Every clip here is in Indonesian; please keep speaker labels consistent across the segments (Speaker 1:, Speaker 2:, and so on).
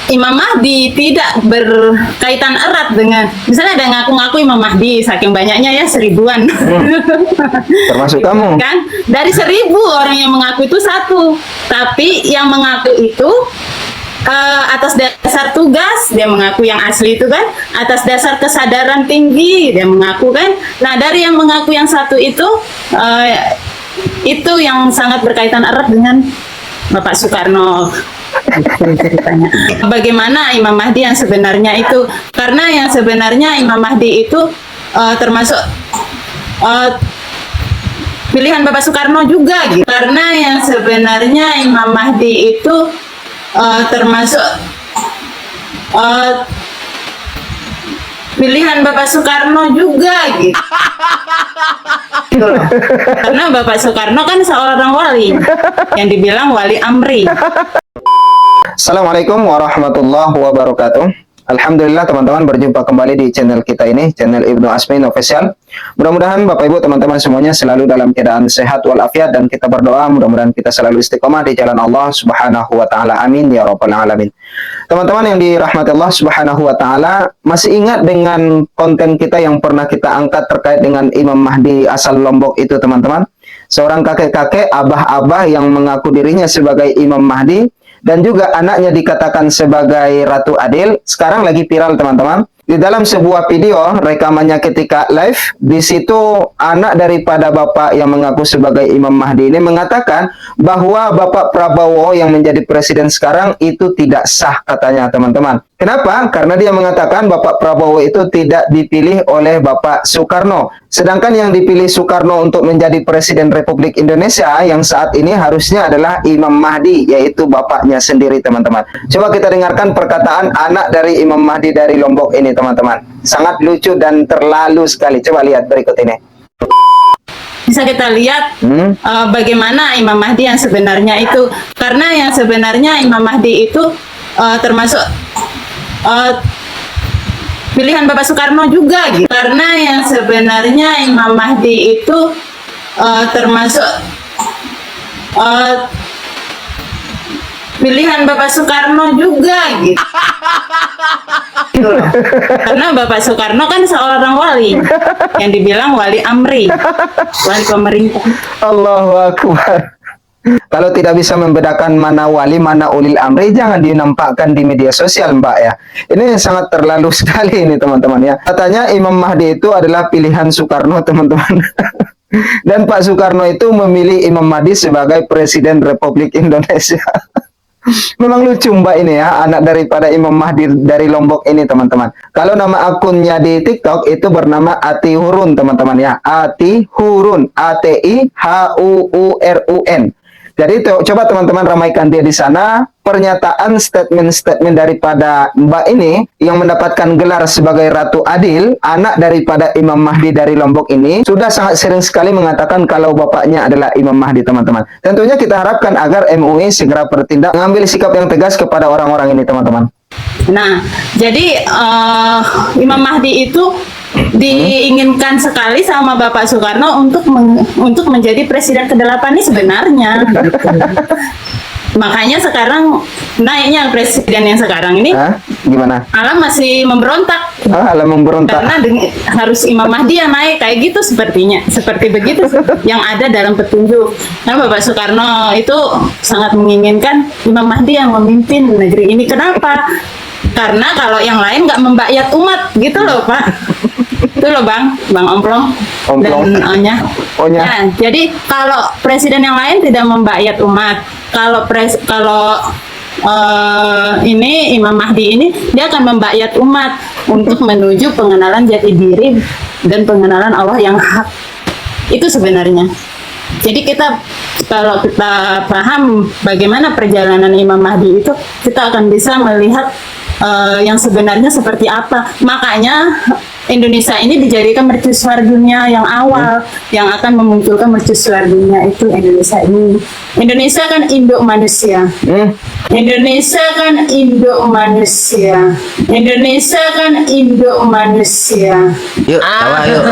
Speaker 1: Imam Mahdi tidak berkaitan erat dengan, misalnya ada ngaku-ngaku Imam Mahdi, saking banyaknya ya, 1000-an.
Speaker 2: Termasuk kamu.
Speaker 1: Kan? Dari 1000 orang yang mengaku itu satu. Tapi yang mengaku itu atas dasar tugas, dia mengaku yang asli itu kan, atas dasar kesadaran tinggi, dia mengaku kan. Nah, dari yang mengaku yang satu itu yang sangat berkaitan erat dengan Bapak Soekarno. Ceritanya. Bagaimana Imam Mahdi yang sebenarnya itu? Karena yang sebenarnya Imam Mahdi itu termasuk pilihan Bapak Soekarno juga, gitu. Karena yang sebenarnya Imam Mahdi itu termasuk pilihan Bapak Soekarno juga, gitu. Karena Bapak Soekarno kan seorang wali yang dibilang wali amri.
Speaker 2: Assalamualaikum warahmatullahi wabarakatuh. Alhamdulillah teman-teman, berjumpa kembali di channel kita ini, channel Ibnu Asmin Official. Mudah-mudahan Bapak Ibu teman-teman semuanya selalu dalam keadaan sehat walafiat, dan kita berdoa mudah-mudahan kita selalu istiqomah di jalan Allah Subhanahu wa taala. Amin ya rabbal alamin. Teman-teman yang dirahmati Allah Subhanahu wa taala, masih ingat dengan konten kita yang pernah kita angkat terkait dengan Imam Mahdi asal Lombok itu, teman-teman? Seorang kakek-kakek, abah-abah yang mengaku dirinya sebagai Imam Mahdi, dan juga anaknya dikatakan sebagai Ratu Adil. Sekarang lagi viral, teman-teman. Di dalam sebuah video rekamannya ketika live, di situ anak daripada bapak yang mengaku sebagai Imam Mahdi ini mengatakan bahwa Bapak Prabowo yang menjadi presiden sekarang itu tidak sah, katanya, teman-teman. Kenapa? Karena dia mengatakan Bapak Prabowo itu tidak dipilih oleh Bapak Soekarno. Sedangkan yang dipilih Soekarno untuk menjadi Presiden Republik Indonesia yang saat ini harusnya adalah Imam Mahdi, yaitu bapaknya sendiri, teman-teman. Coba kita dengarkan perkataan anak dari Imam Mahdi dari Lombok ini, teman-teman. Sangat lucu dan terlalu sekali. Coba lihat berikut ini.
Speaker 1: Bisa kita lihat bagaimana Imam Mahdi yang sebenarnya itu. Karena yang sebenarnya Imam Mahdi itu termasuk pilihan Bapak Soekarno juga, gitu. Karena yang sebenarnya Imam Mahdi itu termasuk pilihan Bapak Soekarno juga, gitu. Karena Bapak Soekarno kan seorang wali yang dibilang wali amri, wali pemerintah.
Speaker 2: Allahu Akbar. Kalau tidak bisa membedakan mana wali, mana ulil amri, jangan dinampakkan di media sosial, Mbak, ya. Ini sangat terlalu sekali ini, teman-teman, ya. Katanya Imam Mahdi itu adalah pilihan Soekarno, teman-teman. Dan Pak Soekarno itu memilih Imam Mahdi sebagai Presiden Republik Indonesia. Memang lucu, Mbak, ini ya, anak daripada Imam Mahdi dari Lombok ini, teman-teman. Kalau nama akunnya di TikTok itu bernama Ati Hurun, teman-teman, ya. Ati Hurun, ATIHUURUN. Jadi coba teman-teman ramaikan dia di sana. Pernyataan statement-statement daripada Mbak ini yang mendapatkan gelar sebagai Ratu Adil, anak daripada Imam Mahdi dari Lombok ini, sudah sangat sering sekali mengatakan kalau bapaknya adalah Imam Mahdi, teman-teman. Tentunya kita harapkan agar MUI segera bertindak, mengambil sikap yang tegas kepada orang-orang ini, teman-teman.
Speaker 1: Nah, jadi Imam Mahdi itu diinginkan sekali sama Bapak Soekarno untuk menjadi presiden ke-8 ini sebenarnya. Makanya sekarang naiknya presiden yang sekarang ini,
Speaker 2: gimana?
Speaker 1: Alam masih memberontak.
Speaker 2: Alam memberontak.
Speaker 1: Karena harus Imam Mahdi yang naik, kayak gitu sepertinya. Seperti begitu yang ada dalam petunjuk. Nah, Bapak Soekarno itu sangat menginginkan Imam Mahdi yang memimpin negeri ini. Kenapa? Karena kalau yang lain nggak membayat umat, gitu loh, Pak. Itu loh, Bang Omplong dan Onya. Nah, jadi kalau presiden yang lain tidak membayat umat, kalau ini Imam Mahdi ini dia akan membayat umat untuk menuju pengenalan jati diri dan pengenalan Allah yang hak. Itu sebenarnya. Jadi kalau kita paham bagaimana perjalanan Imam Mahdi itu, kita akan bisa melihat yang sebenarnya seperti apa. Makanya Indonesia ini dijadikan mercusuar dunia yang awal, yang akan memunculkan mercusuar dunia itu Indonesia ini. Indonesia kan induk manusia. Indonesia kan induk manusia. Indonesia kan induk manusia.
Speaker 3: Yuk, tawa yuk.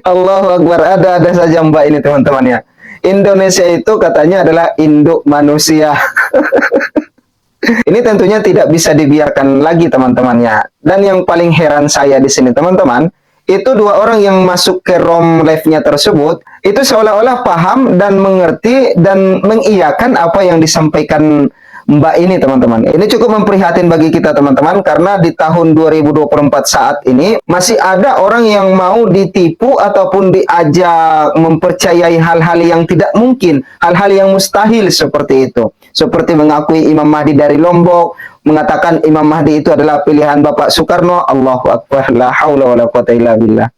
Speaker 2: Allahu Akbar. Ada saja, Mbak, ini, teman-teman, ya. Indonesia itu katanya adalah induk manusia. Ini tentunya tidak bisa dibiarkan lagi teman-temannya. Dan yang paling heran saya di sini teman-teman, itu dua orang yang masuk ke ROM live-nya tersebut, itu seolah-olah paham dan mengerti dan mengiyakan apa yang disampaikan Mbak ini teman-teman. Ini cukup memprihatin bagi kita teman-teman, karena di tahun 2024 saat ini masih ada orang yang mau ditipu ataupun diajak mempercayai hal-hal yang tidak mungkin, hal-hal yang mustahil seperti itu. Seperti mengakui Imam Mahdi dari Lombok, mengatakan Imam Mahdi itu adalah pilihan Bapak Soekarno. Allahu Akbar, la haula wala quwata illa billah.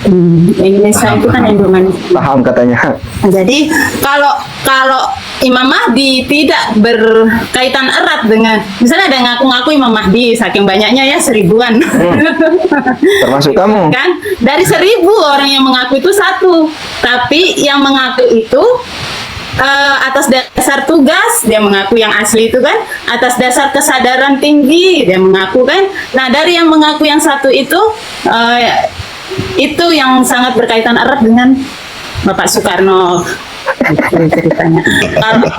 Speaker 1: Indonesia itu kan Indonesia.
Speaker 2: Paham katanya.
Speaker 1: Jadi kalau Imam Mahdi tidak berkaitan erat dengan, misalnya ada ngaku-ngaku Imam Mahdi, saking banyaknya ya, 1000-an.
Speaker 2: Termasuk kamu.
Speaker 1: Kan dari 1000 orang yang mengaku itu satu, tapi yang mengaku itu atas dasar tugas dia mengaku, yang asli itu kan atas dasar kesadaran tinggi dia mengaku kan. Nah, dari yang mengaku yang satu itu yang sangat berkaitan erat dengan Bapak Soekarno. Ceritanya. Kalau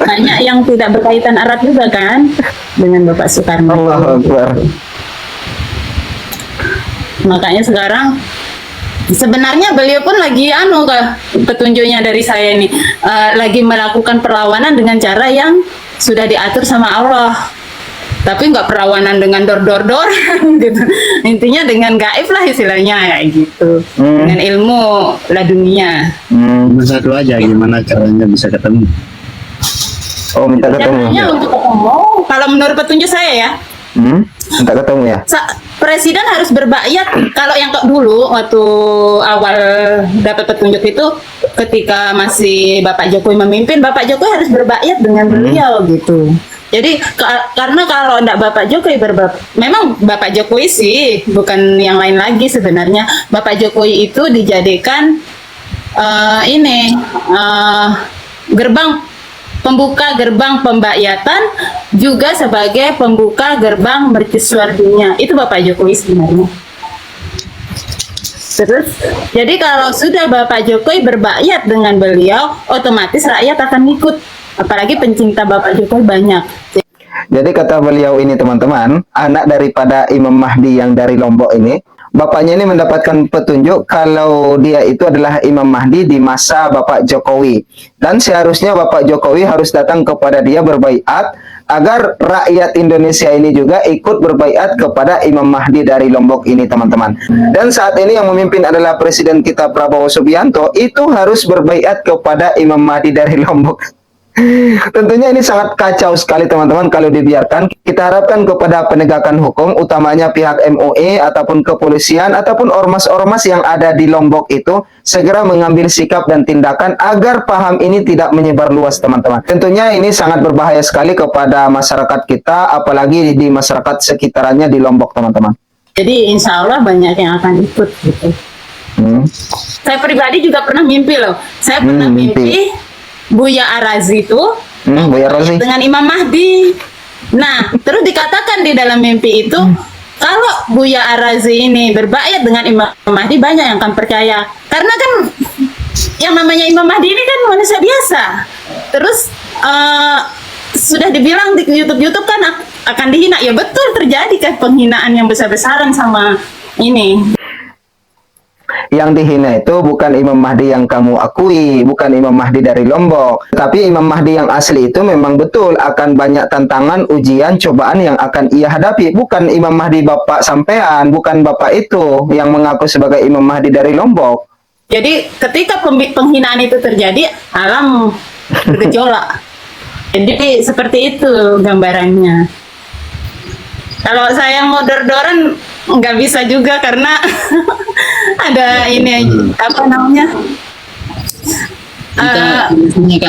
Speaker 1: banyak yang tidak berkaitan erat juga kan dengan Bapak Soekarno.
Speaker 2: Allahu Akbar.
Speaker 1: Makanya sekarang sebenarnya beliau pun lagi petunjuknya dari saya ini lagi melakukan perlawanan dengan cara yang sudah diatur sama Allah. Tapi nggak perlawanan dengan dor gitu. Intinya dengan gaib lah istilahnya ya gitu. Dengan ilmu ladunia.
Speaker 3: Satu aja, gimana caranya bisa ketemu?
Speaker 2: Oh, minta ketemu.
Speaker 1: Caranya untuk ketemu, kalau menurut petunjuk saya ya,
Speaker 2: minta ketemu ya.
Speaker 1: Presiden harus berbayat. Kalau yang dulu waktu awal dapat petunjuk itu, ketika masih Bapak Jokowi memimpin, Bapak Jokowi harus berbayat dengan beliau gitu. Jadi karena kalau enggak Bapak Jokowi memang Bapak Jokowi sih, bukan yang lain lagi sebenarnya. Bapak Jokowi itu dijadikan pembuka gerbang pembayatan, juga sebagai pembuka gerbang mercusuar dunia. Itu Bapak Jokowi sebenarnya. Terus, jadi kalau sudah Bapak Jokowi berbayat dengan beliau, otomatis rakyat akan ikut. Apalagi pencinta Bapak Jokowi banyak.
Speaker 2: Jadi kata beliau ini teman-teman, anak daripada Imam Mahdi yang dari Lombok ini, bapaknya ini mendapatkan petunjuk kalau dia itu adalah Imam Mahdi di masa Bapak Jokowi. Dan seharusnya Bapak Jokowi harus datang kepada dia berbaiat, agar rakyat Indonesia ini juga ikut berbaiat kepada Imam Mahdi dari Lombok ini teman-teman. Dan saat ini yang memimpin adalah Presiden kita Prabowo Subianto, itu harus berbaiat kepada Imam Mahdi dari Lombok. Tentunya ini sangat kacau sekali teman-teman kalau dibiarkan. Kita harapkan kepada penegakan hukum, utamanya pihak MUI ataupun kepolisian ataupun ormas-ormas yang ada di Lombok itu segera mengambil sikap dan tindakan agar paham ini tidak menyebar luas teman-teman. Tentunya ini sangat berbahaya sekali kepada masyarakat kita, apalagi di masyarakat sekitarannya di Lombok teman-teman.
Speaker 1: Jadi insya Allah banyak yang akan ikut gitu. Saya pribadi juga pernah mimpi loh. Saya pernah mimpi Buya Arazi itu
Speaker 2: Buya Arazi
Speaker 1: dengan Imam Mahdi. Nah, terus dikatakan di dalam mimpi itu, kalau Buya Arazi ini berbayat dengan Imam Mahdi, banyak yang akan percaya. Karena kan yang namanya Imam Mahdi ini kan manusia biasa. Terus sudah dibilang di YouTube kan akan dihina. Ya betul, terjadi kan penghinaan yang besar-besaran sama ini.
Speaker 2: Yang dihina itu bukan Imam Mahdi yang kamu akui, bukan Imam Mahdi dari Lombok, tapi Imam Mahdi yang asli itu memang betul akan banyak tantangan, ujian, cobaan yang akan ia hadapi. Bukan Imam Mahdi Bapak sampean, bukan Bapak itu yang mengaku sebagai Imam Mahdi dari Lombok.
Speaker 1: Jadi ketika penghinaan itu terjadi, alam bergejolak. Jadi seperti itu gambarannya. Kalau saya mau dor-doran nggak bisa juga karena ada ini apa namanya?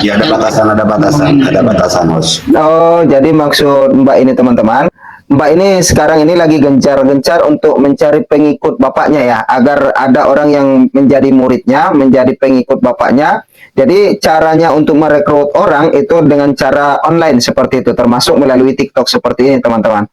Speaker 3: Ya ada batasan Mas.
Speaker 2: Oh, jadi maksud Mbak ini teman-teman, Mbak ini sekarang ini lagi gencar-gencar untuk mencari pengikut bapaknya ya, agar ada orang yang menjadi muridnya, menjadi pengikut bapaknya. Jadi caranya untuk merekrut orang itu dengan cara online seperti itu, termasuk melalui TikTok seperti ini teman-teman.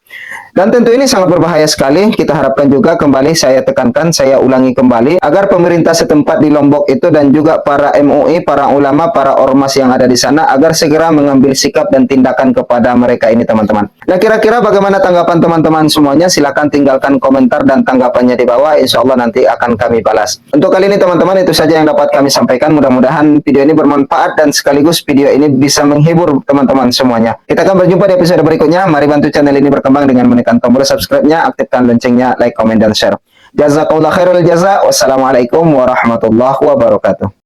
Speaker 2: Dan tentu ini sangat berbahaya sekali. Kita harapkan juga kembali saya tekankan, saya ulangi kembali agar pemerintah setempat di Lombok itu dan juga para MUI, para ulama, para ormas yang ada di sana agar segera mengambil sikap dan tindakan kepada mereka ini teman-teman. Nah kira-kira bagaimana tanggapan teman-teman semuanya? Silakan tinggalkan komentar dan tanggapannya di bawah. Insya Allah nanti akan kami balas. Untuk kali ini teman-teman itu saja yang dapat kami sampaikan. Mudah-mudahan video ini bermanfaat dan sekaligus video ini bisa menghibur teman-teman semuanya. Kita akan berjumpa di episode berikutnya. Mari bantu channel ini berkembang dengan menekan tombol subscribe-nya, aktifkan loncengnya, like, komen, dan share. Jazakallah khairul jaza. Wassalamualaikum warahmatullahi wabarakatuh.